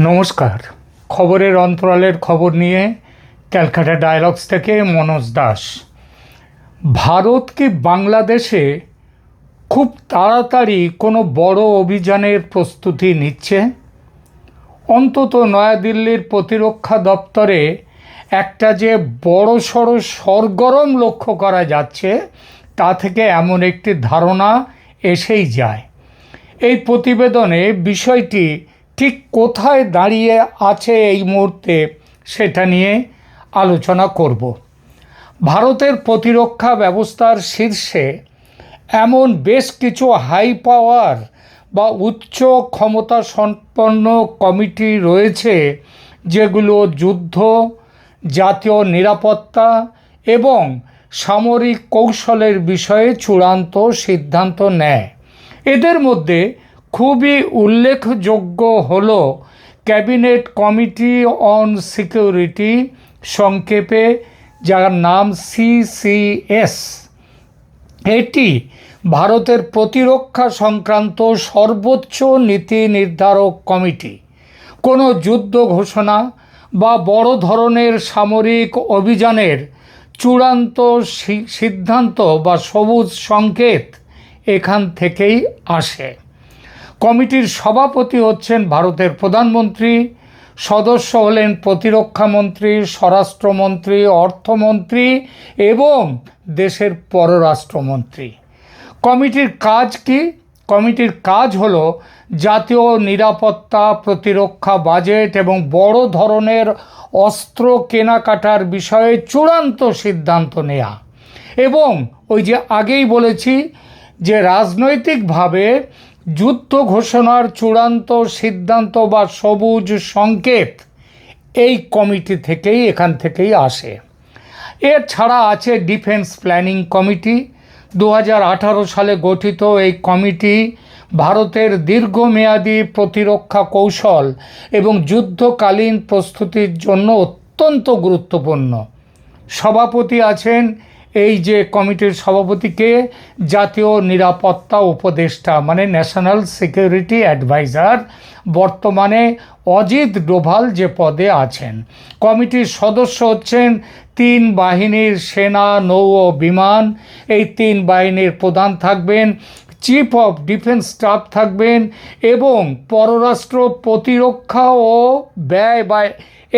নমস্কার। খবরের অন্তরালের খবর নিয়ে ক্যালকাটা ডায়ালগস থেকে মনোজ দাস। ভারত কি বাংলাদেশে খুব তাড়াতাড়ি কোনো বড় অভিযানের প্রস্তুতি নিচ্ছে? অন্তত নয়াদিল্লির প্রতিরক্ষা দপ্তরে একটা যে বড়সড় সরগরম লক্ষ্য করা যাচ্ছে তা থেকে এমন একটি ধারণা এসেই যায়। এই প্রতিবেদনে বিষয়টি ঠিক কোথায় দাঁড়িয়ে আছে এই মুহূর্তে সেটা নিয়ে আলোচনা করব। ভারতের প্রতিরক্ষা ব্যবস্থার শীর্ষে এমন বেশ কিছু হাই পাওয়ার বা উচ্চ ক্ষমতা সম্পন্ন কমিটি রয়েছে যেগুলো যুদ্ধ, জাতীয় নিরাপত্তা এবং সামরিক কৌশলের বিষয়ে চূড়ান্ত সিদ্ধান্ত নেয়। এদের মধ্যে খুবই উল্লেখযোগ্য হল ক্যাবিনেট কমিটি অন সিকিউরিটি, সংক্ষেপে যার নাম CCS। এটি ভারতের প্রতিরক্ষা সংক্রান্ত সর্বোচ্চ নীতি নির্ধারক কমিটি। কোনো যুদ্ধ ঘোষণা বা বড় ধরনের সামরিক অভিযানের চূড়ান্ত সিদ্ধান্ত বা সবুজ সংকেত এখান থেকেই আসে। কমিটির সভাপতি হচ্ছেন ভারতের প্রধানমন্ত্রী, সদস্য হলেন প্রতিরক্ষামন্ত্রী, স্বরাষ্ট্রমন্ত্রী, অর্থমন্ত্রী এবং দেশের পররাষ্ট্রমন্ত্রী। কমিটির কাজ কি? কমিটির কাজ হলো জাতীয় নিরাপত্তা, প্রতিরক্ষা বাজেট এবং বড় ধরনের অস্ত্র কেনাকাটার বিষয়ে চূড়ান্ত সিদ্ধান্ত নেওয়া। এবং ওই যে আগেই বলেছি যে রাজনৈতিকভাবে যুদ্ধ ঘোষণার চূড়ান্ত সিদ্ধান্ত বা সবুজ সংকেত এই কমিটি থেকেই এখান থেকেই আসে। এছাড়া আছে ডিফেন্স প্ল্যানিং কমিটি। 2018 সালে গঠিত এই কমিটি ভারতের দীর্ঘমেয়াদী প্রতিরক্ষা কৌশল এবং যুদ্ধকালীন প্রস্তুতির জন্য অত্যন্ত গুরুত্বপূর্ণ। সভাপতি আছেন, এই যে কমিটির সভাপতিকে জাতীয় নিরাপত্তা উপদেষ্টা মানে ন্যাশনাল সিকিউরিটি অ্যাডভাইজার, বর্তমানে অজিত ডোভাল যে পদে আছেন। কমিটির সদস্য হচ্ছেন 3 বাহিনীর সেনা, নৌ ও বিমান। এই 3 বাহিনীর প্রধান থাকবেন, চিফ অফ ডিফেন্স স্টাফ থাকবেন এবং পররাষ্ট্র, প্রতিরক্ষা ও ব্যয় বা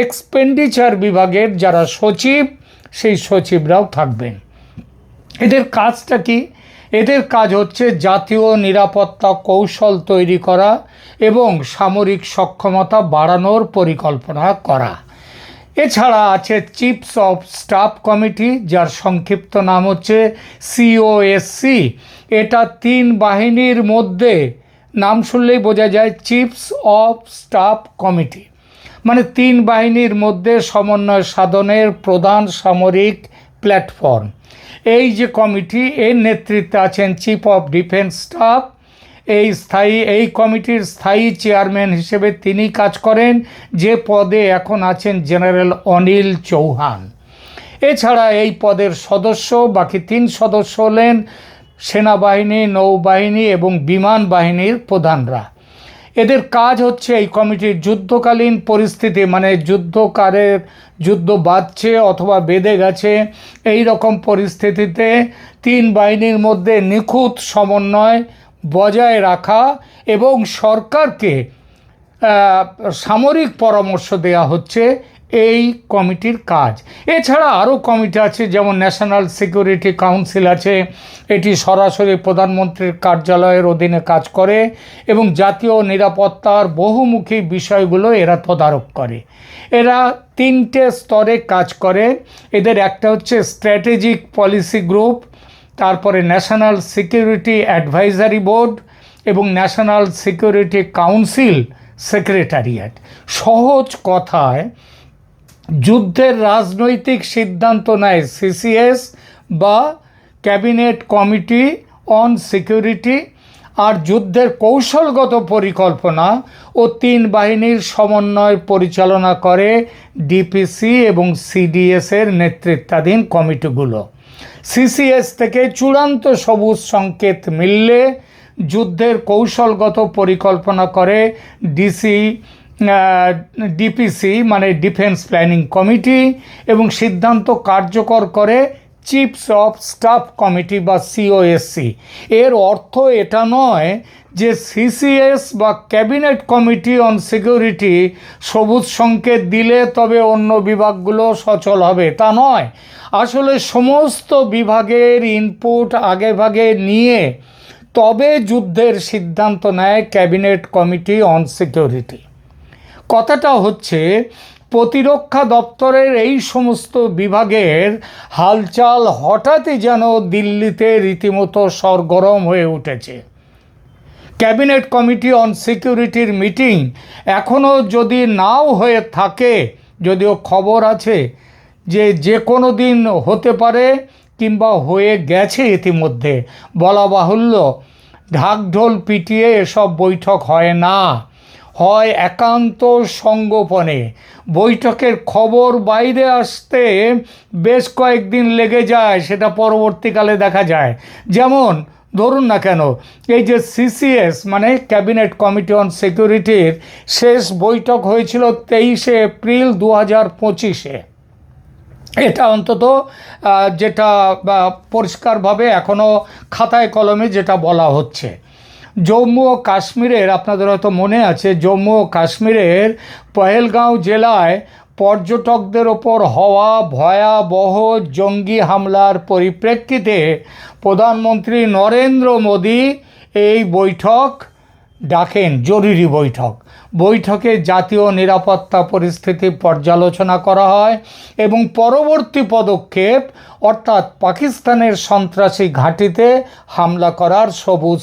এক্সপেন্ডিচার বিভাগের যারা সচিব সেই সচিবরাও থাকবেন। এদের কাজটা কি? এদের কাজ হচ্ছে জাতীয় নিরাপত্তা কৌশল তৈরি করা এবং সামরিক সক্ষমতা বাড়ানোর পরিকল্পনা করা। এছাড়া আছে চিফস অফ স্টাফ কমিটি, যার সংক্ষিপ্ত নাম হচ্ছে COSC। এটা 3 বাহিনীর মধ্যে, নাম শুনলেই বোঝা যায় চিফস অফ স্টাফ কমিটি, মানে 3 বাহিনীর মধ্যে সমন্বয় সাধনের প্রধান সামরিক প্ল্যাটফর্ম। এই যে কমিটি, এর নেতৃত্বে আছেন চিফ অফ ডিফেন্স স্টাফ। এই কমিটির স্থায়ী চেয়ারম্যান হিসেবে তিনি কাজ করেন, যে পদে এখন আছেন জেনারেল অনিল চৌহান। এছাড়া এই পদের সদস্য বাকি 3 সদস্য হলেন সেনাবাহিনী, নৌবাহিনী এবং বিমান বাহিনীর প্রধানরা। এদের কাজ হচ্ছে এই কমিটির যুদ্ধকালীন পরিস্থিতি, মানে যুদ্ধ বাঁধছে অথবা বেঁধে গেছে, এই রকম পরিস্থিতিতে 3 বাহিনীর মধ্যে নিখুঁত সমন্বয় বজায় রাখা এবং সরকারকে সামরিক পরামর্শ দেওয়া হচ্ছে এই কমিটির কাজ। এছাড়া আরও কমিটি আছে, যেমন ন্যাশনাল সিকিউরিটি কাউন্সিল আছে। এটি সরাসরি প্রধানমন্ত্রীর কার্যালয়ের অধীনে কাজ করে এবং জাতীয় নিরাপত্তার বহুমুখী বিষয়গুলো এরা তদারক করে। এরা 3টে স্তরে কাজ করে। এদের একটা হচ্ছে স্ট্র্যাটেজিক পলিসি গ্রুপ, তারপরে ন্যাশনাল সিকিউরিটি অ্যাডভাইজারি বোর্ড এবং ন্যাশনাল সিকিউরিটি কাউন্সিল সেক্রেটারিয়েট। সহজ কথায় যুদ্ধের রাজনৈতিক সিদ্ধান্ত নেয় CCS বা ক্যাবিনেট কমিটি অন সিকিউরিটি, আর যুদ্ধের কৌশলগত পরিকল্পনা ও 3 বাহিনীর সমন্বয় পরিচালনা করে DPC এবং CDS এর নেতৃত্বাধীন কমিটিগুলো। CCS থেকে চূড়ান্ত সবুজ সংকেত মিললে যুদ্ধের কৌশলগত পরিকল্পনা করে DC ডিপিসি মানে ডিফেন্স প্ল্যানিং কমিটি, এবং সিদ্ধান্ত কার্যকর করে চিফস অফ স্টাফ কমিটি বা সিওএসসি। এর অর্থ এটা নয় যে সিসিএস বা ক্যাবিনেট কমিটি অন সিকিউরিটি সবুজ সংকেত দিলে তবে অন্য বিভাগগুলো সচল হবে, তা নয়। আসলে সমস্ত বিভাগের ইনপুট আগেভাগে নিয়ে তবে যুদ্ধের সিদ্ধান্ত নেয় ক্যাবিনেট কমিটি অন সিকিউরিটি। কথাটা হচ্ছে প্রতিরক্ষা দপ্তরের এই সমস্ত বিভাগের হালচাল হঠাৎই যেন দিল্লিতে রীতিমতো সরগরম হয়ে উঠেছে। ক্যাবিনেট কমিটি অন সিকিউরিটির মিটিং এখনও যদি নাও হয়ে থাকে, যদিও খবর আছে যে কোনো দিন হতে পারে কিংবা হয়ে গেছে ইতিমধ্যে, বলা বাহুল্য ঢাকঢোল পিটিয়ে এসব বৈঠক হয় না, হয় একান্ত সঙ্গোপনে। বৈঠকের খবর বাইরে আসতে বেশ কয়েকদিন লেগে যায়, সেটা পরবর্তীকালে দেখা যায়। যেমন ধরুন না কেন, এই যে সিসিএস মানে ক্যাবিনেট কমিটি অন সিকিউরিটির শেষ বৈঠক হয়েছিল 23শে এপ্রিল 2025-এ। এটা অন্তত যেটা পরিষ্কারভাবে এখনও খাতায় কলমে যেটা বলা হচ্ছে। জম্মু ও কাশ্মীরের, আপনাদের হয়তো মনে আছে, জম্মু ও কাশ্মীরের পহেলগাঁও জেলায় পর্যটকদের ওপর হওয়া ভয়াবহ জঙ্গি হামলার পরিপ্রেক্ষিতে প্রধানমন্ত্রী নরেন্দ্র মোদী এই বৈঠক ডাকেন, জরুরি বৈঠক। বৈঠকে জাতীয় নিরাপত্তা পরিস্থিতি পর্যালোচনা করা হয় এবং পরবর্তী পদক্ষেপ অর্থাৎ পাকিস্তানের সন্ত্রাসী ঘাঁটিতে হামলা করার সবুজ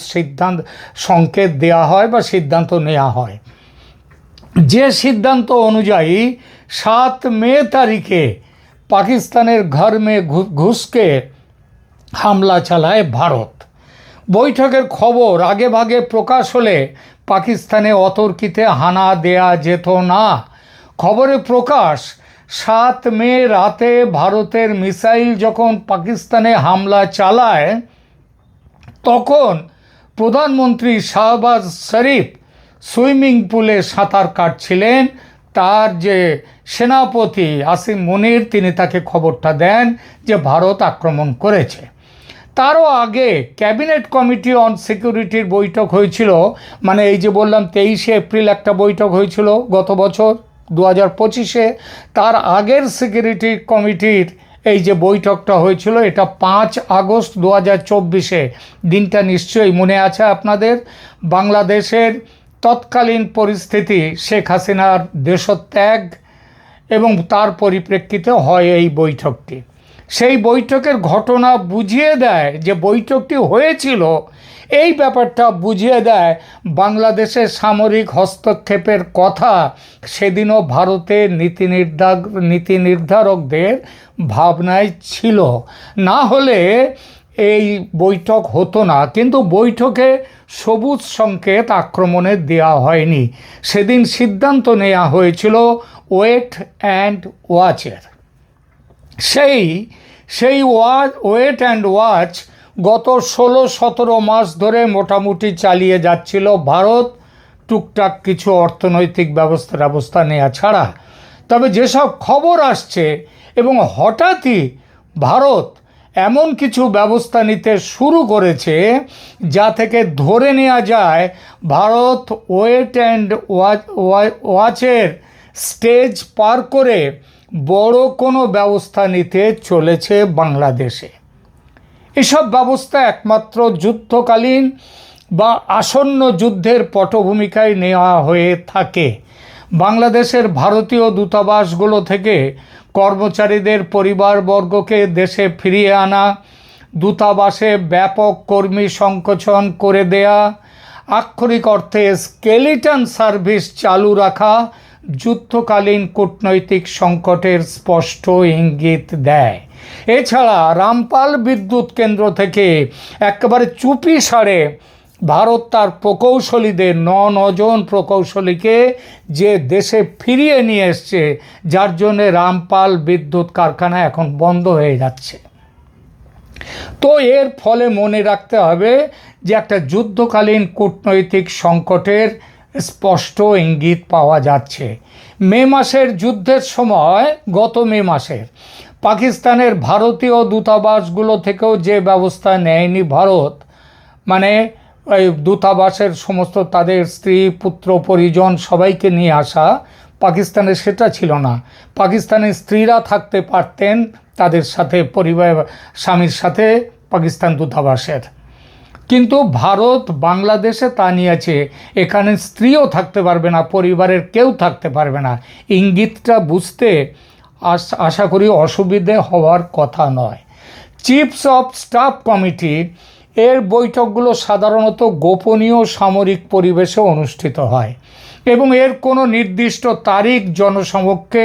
সংকেত দেওয়া হয় বা সিদ্ধান্ত নেওয়া হয়। যে সিদ্ধান্ত অনুযায়ী 7 মে তারিখে পাকিস্তানের ঘর মে ঘুসকে হামলা চালায় ভারত। বৈঠকের খবর আগেভাগে প্রকাশ হলে পাকিস্তানে অতর্কিতে হানা দেয়া যেত না। খবরে প্রকাশ 7 মে রাতে ভারতের মিসাইল যখন পাকিস্তানে হামলা চালায়, তখন প্রধানমন্ত্রী শাহবাজ শরীফ সুইমিং পুলে সাঁতার কাটছিলেন। তার যে সেনাপতি আসিম মুনির, তিনি তাকে খবরটা দেন যে ভারত আক্রমণ করেছে। তারও আগে ক্যাবিনেট কমিটি অন সিকিউরিটির বৈঠক হয়েছিল, মানে এই যে বললাম 23শে এপ্রিল একটা বৈঠক হয়েছিল গত বছর 2025-এ। তার আগের সিকিউরিটি কমিটির এই যে বৈঠকটা হয়েছিল এটা 5 আগস্ট 2024-এ। দিনটা নিশ্চয়ই মনে আছে আপনাদের। বাংলাদেশের তৎকালীন পরিস্থিতি, শেখ হাসিনার দেশত্যাগ এবং তার পরিপ্রেক্ষিতে হয় এই বৈঠকটি। সেই বৈঠকের ঘটনা বুঝিয়ে দেয় যে বৈঠকটি হয়েছিল, এই ব্যাপারটা বুঝিয়ে দেয় বাংলাদেশের সামরিক হস্তক্ষেপের কথা সেদিনও ভারতের নীতি নির্ধারকদের ভাবনায় ছিল। না হলে এই বৈঠক হতো না। কিন্তু বৈঠকে সবুজ সংকেত আক্রমণে দেওয়া হয়নি। সেদিন সিদ্ধান্ত নেওয়া হয়েছিল ওয়েট অ্যান্ড ওয়াচের। সেই ওয়েট অ্যান্ড ওয়াচ গত 16-17 মাস ধরে মোটামুটি চালিয়ে যাচ্ছিল ভারত, টুকটাক কিছু অর্থনৈতিক ব্যবস্থা নেওয়া ছাড়া। তবে যেসব খবর আসছে এবং হঠাৎই ভারত এমন কিছু ব্যবস্থা নিতে শুরু করেছে যা থেকে ধরে নেওয়া যায় ভারত ওয়েট অ্যান্ড ওয়াচের স্টেজ পার করে বড় কোনো ব্যবস্থা নিতে চলেছে বাংলাদেশে। এসব ব্যবস্থা একমাত্র যুদ্ধকালীন বা আসন্ন যুদ্ধের পটভূমিকায় নেওয়া হয়ে থাকে। বাংলাদেশের ভারতীয় দূতাবাসগুলো থেকে কর্মচারীদের পরিবারবর্গকে দেশে ফিরিয়ে আনা, দূতাবাসে ব্যাপক কর্মী সংকোচন করে দেয়া, আক্ষরিক অর্থে স্কেলিটন সার্ভিস চালু রাখা যুদ্ধকালীন কূটনৈতিক সংকটের স্পষ্ট ইঙ্গিত দেয়। এছাড়া রামপাল বিদ্যুৎ কেন্দ্র থেকে একেবারে চুপি সারে ভারত তার প্রকৌশলীদের 9 জন প্রকৌশলীকে যে দেশে ফিরিয়ে নিয়ে এসছে, যার জন্যে রামপাল বিদ্যুৎ কারখানা এখন বন্ধ হয়ে যাচ্ছে। তো এর ফলে মনে রাখতে হবে যে একটা যুদ্ধকালীন কূটনৈতিক সংকটের স্পষ্ট ইঙ্গিত পাওয়া যাচ্ছে। মে মাসের যুদ্ধের সময়, গত মে মাসের, পাকিস্তানের ভারতীয় দূতাবাসগুলো থেকেও যে ব্যবস্থা নেয়নি ভারত, মানে ওই দূতাবাসের সমস্ত তাদের স্ত্রী পুত্র পরিজন সবাইকে নিয়ে আসা, পাকিস্তানে সেটা ছিল না। পাকিস্তানের স্ত্রীরা থাকতে পারতেন তাদের সাথে, পরিবার স্বামীর সাথে পাকিস্তান দূতাবাসের, কিন্তু ভারত বাংলাদেশে তা নিয়েছে, এখানে স্ত্রীও থাকতে পারবে না, পরিবারের কেউ থাকতে পারবে না। ইঙ্গিতটা বুঝতে আশা করি অসুবিধে হওয়ার কথা নয়। চিফস অফ স্টাফ কমিটি এর বৈঠকগুলো সাধারণত গোপনীয় সামরিক পরিবেশে অনুষ্ঠিত হয় এবং এর কোনো নির্দিষ্ট তারিখ জনসমক্ষে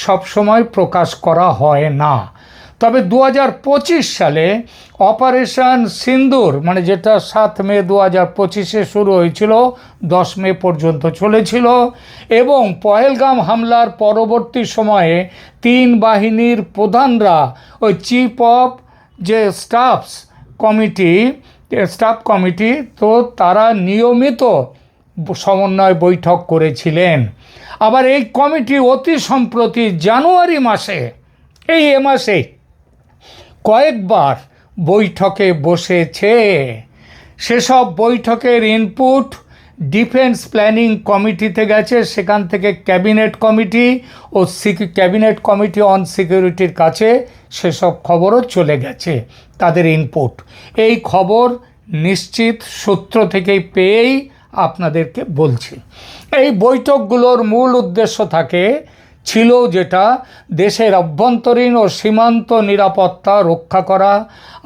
সবসময় প্রকাশ করা হয় না। তবে 2025 সালে অপারেশন সিন্দুর, মানে যেটা 7 মে 2025-এ শুরু হয়েছিল, 10 মে পর্যন্ত চলেছিল, এবং পহেলগাম হামলার পরবর্তী সময়ে 3 বাহিনীর প্রধানরা ওই চিফ অফ যে স্টাফ কমিটি, তো তারা নিয়মিত সমন্বয় বৈঠক করেছিলেন। আবার এই কমিটি অতি সম্প্রতি জানুয়ারি মাসে, এ মাসে কয়েকবার বৈঠকে বসেছে। সেসব বৈঠকের ইনপুট ডিফেন্স প্ল্যানিং কমিটিতে গেছে, সেখান থেকে ক্যাবিনেট কমিটি অন সিকিউরিটির কাছে সেসব খবরও চলে গেছে, তাদের ইনপুট। এই খবর নিশ্চিত সূত্র থেকেই পেয়েই আপনাদেরকে বলছি। এই বৈঠকগুলোর মূল উদ্দেশ্য ছিল যেটা, দেশের অভ্যন্তরীণ ও সীমান্ত নিরাপত্তা রক্ষা করা,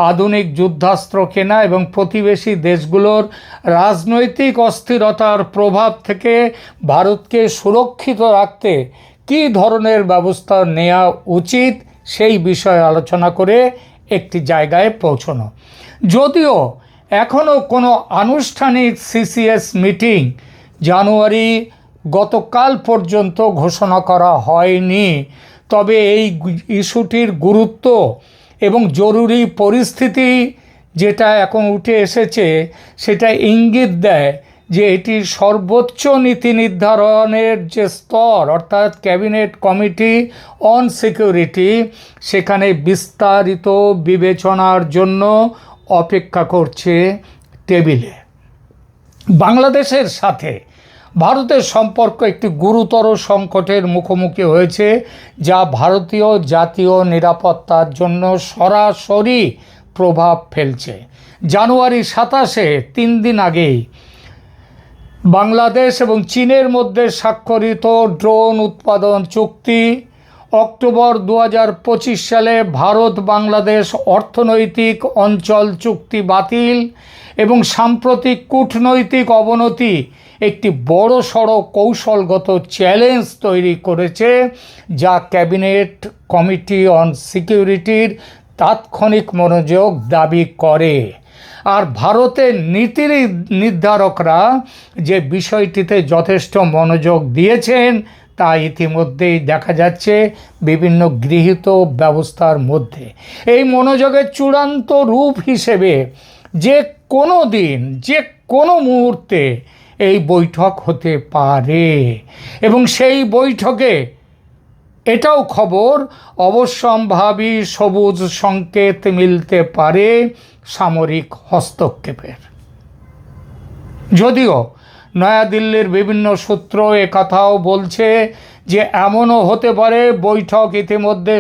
আধুনিক যুদ্ধাস্ত্র কেনা এবং প্রতিবেশী দেশগুলোর রাজনৈতিক অস্থিরতার প্রভাব থেকে ভারতকে সুরক্ষিত রাখতে কী ধরনের ব্যবস্থা নেওয়া উচিত সেই বিষয়ে আলোচনা করে একটি জায়গায় পৌঁছানো। যদিও এখনও কোনো আনুষ্ঠানিক সিসিএস মিটিং জানুয়ারি গতকাল পর্যন্ত ঘোষণা করা হয়নি, তবে এই ইস্যুটির গুরুত্ব এবং জরুরি পরিস্থিতি যেটা এখন উঠে এসেছে সেটা ইঙ্গিত দেয় যে এটি সর্বোচ্চ নীতি নির্ধারণের যে স্তর, অর্থাৎ ক্যাবিনেট কমিটি অন সিকিউরিটি, সেখানে বিস্তারিত বিবেচনার জন্য অপেক্ষা করছে টেবিলে। বাংলাদেশের সাথে ভারতের সম্পর্ক একটি গুরুতর সংকটের মুখোমুখি হয়েছে, যা ভারতীয় জাতীয় নিরাপত্তার জন্য সরাসরি প্রভাব ফেলছে। জানুয়ারি 27-এ, 3 দিন আগেই, বাংলাদেশ এবং চীনের মধ্যে স্বাক্ষরিত ড্রোন উৎপাদন চুক্তি, অক্টোবর 2025 সালে ভারত বাংলাদেশ অর্থনৈতিক অঞ্চল চুক্তি বাতিল এবং সাম্প্রতিক কূটনৈতিক অবনতি একটি বড়সড় কৌশলগত চ্যালেঞ্জ তৈরি করেছে, যা ক্যাবিনেট কমিটি অন সিকিউরিটির তাৎক্ষণিক মনোযোগ দাবি করে। আর ভারতের নীতি নির্ধারকরা যে বিষয়টিতে যথেষ্ট মনোযোগ দিয়েছেন তা ইতিমধ্যেই দেখা যাচ্ছে বিভিন্ন গৃহীত ব্যবস্থার মধ্যে। এই মনোযোগের চূড়ান্ত রূপ হিসেবে যে কোনো দিন, যে কোনো মুহূর্তে এই বৈঠক হতে পারে এবং সেই বৈঠকে এটাও খবর, অবশ্যম্ভাবী সবুজ সংকেত মিলতে পারে সামরিক হস্তক্ষেপের। যদিও নয়াদিল্লির বিভিন্ন সূত্র একথাও বলছে যে এমনও হতে পারে বৈঠক ইতিমধ্যে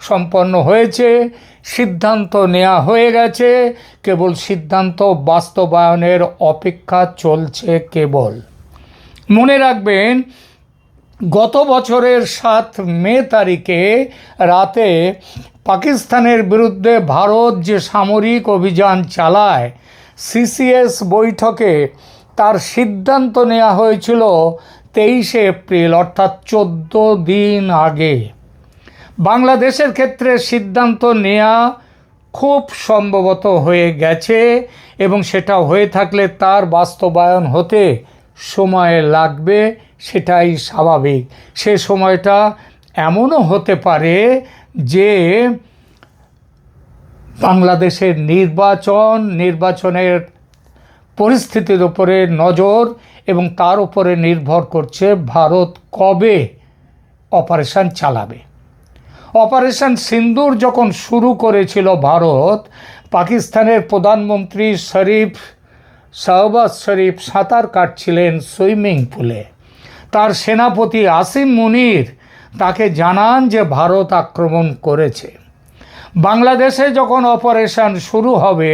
সম্পন্ন হয়েছে, সিদ্ধান্ত নেওয়া হয়ে গেছে, কেবল সিদ্ধান্ত বাস্তবায়নের অপেক্ষা চলছে কেবল। মনে রাখবেন, গত বছরের 7 মে তারিখে রাতে পাকিস্তানের বিরুদ্ধে ভারত যে সামরিক অভিযান চালায়, সিসিএস বৈঠকে তার সিদ্ধান্ত নেওয়া হয়েছিল 23 এপ্রিল, অর্থাৎ 14 দিন আগে। বাংলাদেশের ক্ষেত্রে সিদ্ধান্ত নেওয়া খুব সম্ভবত হয়ে গেছে এবং সেটা হয়ে থাকলে তার বাস্তবায়ন হতে সময় লাগবে, সেটাই স্বাভাবিক। সে সময়টা এমনও হতে পারে যে বাংলাদেশের নির্বাচনের পরিস্থিতির উপরে নজর এবং তার উপরে নির্ভর করছে ভারত কবে অপারেশন চালাবে। অপারেশন সিন্দুর যখন শুরু করেছিল ভারত, পাকিস্তানের প্রধানমন্ত্রী শাহবাজ শরীফ সাঁতার কাটছিলেন সুইমিং পুলে। তার সেনাপতি আসিম মুনির তাকে জানান যে ভারত আক্রমণ করেছে। বাংলাদেশে যখন অপারেশন শুরু হবে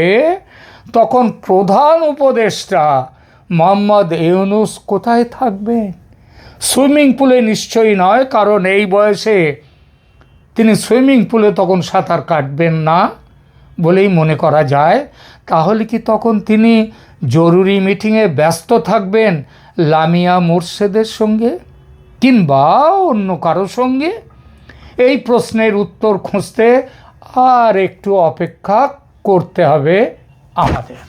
তখন প্রধান উপদেষ্টা মোহাম্মদ ইউনূস কোথায় থাকবেন? সুইমিং পুলে নিশ্চয়ই নয়, কারণ এই বয়সে তিনি সুইমিং পুলে তখন সাঁতার কাটবেন না বলেই মনে করা যায়। তাহলে কি তখন তিনি জরুরি মিটিংয়ে ব্যস্ত থাকবেন লামিয়া মোরশেদের সঙ্গে কিংবা অন্য কারো সঙ্গে? এই প্রশ্নের উত্তর খুঁজতে আর একটু অপেক্ষা করতে হবে আমাদের।